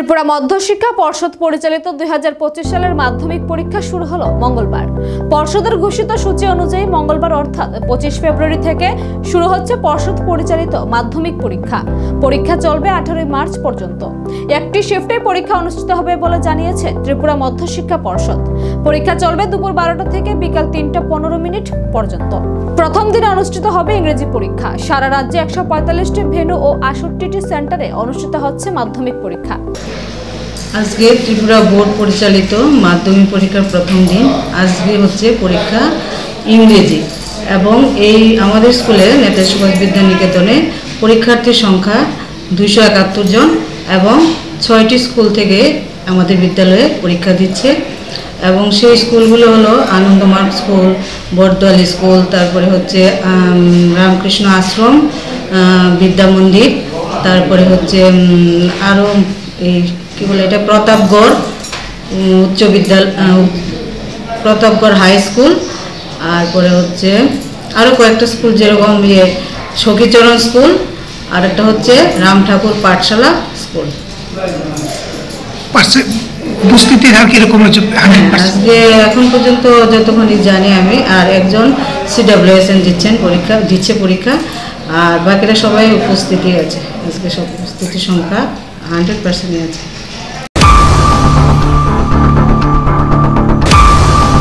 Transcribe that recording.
ত্রিপুরা মধ্যশিক্ষা পর্ষদ পরিচালিত 2025 সালের মাধ্যমিক পরীক্ষা শুরু হলো মঙ্গলবার। পর্ষদের ঘোষিত সূচি অনুযায়ী মঙ্গলবার অর্থাৎ 25 ফেব্রুয়ারি থেকে শুরু হচ্ছে পর্ষদ পরিচালিত মাধ্যমিক পরীক্ষা। পরীক্ষা চলবে 18 মার্চ পর্যন্ত। একটি শিফটে পরীক্ষা অনুষ্ঠিত হবে বলে জানিয়েছে ত্রিপুরা মধ্যশিক্ষা পর্ষদ। পরীক্ষা চলবে দুপুর 12টা থেকে বিকাল 3:15 পর্যন্ত। প্রথম দিনে অনুষ্ঠিত হবে ইংরেজি পরীক্ষা। সারা রাজ্যে 145টি ভেন্যু ও 68টি সেন্টারে অনুষ্ঠিত হচ্ছে মাধ্যমিক পরীক্ষা। আজকে ত্রিপুরা বোর্ড পরিচালিত মাধ্যমিক পরীক্ষার প্রথম দিন। আজকে হচ্ছে পরীক্ষা ইংরেজি এবং এই আমাদের স্কুলে নেতাজি সুভাষ বিদ্যা নিকেতনে পরীক্ষার্থীর সংখ্যা 271 জন এবং 6টি স্কুল থেকে আমাদের বিদ্যালয়ে পরীক্ষা দিচ্ছে এবং সেই স্কুলগুলো হলো আনন্দমার্গ স্কুল, বরদোয়ালি স্কুল, তারপরে হচ্ছে রামকৃষ্ণ আশ্রম, বিদ্যা মন্দির, তারপরে হচ্ছে আরও এই কী বলে এটা প্রতাপগড় উচ্চ বিদ্যালয়, প্রতাপগড় হাই স্কুল, তারপরে হচ্ছে আরও কয়েকটা স্কুল যেরকম সখীচরণ স্কুল, আর একটা হচ্ছে রাম ঠাকুর পাঠশালা স্কুল। উপস্থিতির হার কিরকম হচ্ছে? আজকে এখন পর্যন্ত যতক্ষণই জানি আমি, আর একজন CWSN দিচ্ছে পরীক্ষা, আর বাকিরা সবাই উপস্থিতি আছে। আজকে সব উপস্থিতির সংখ্যা 100% আছে।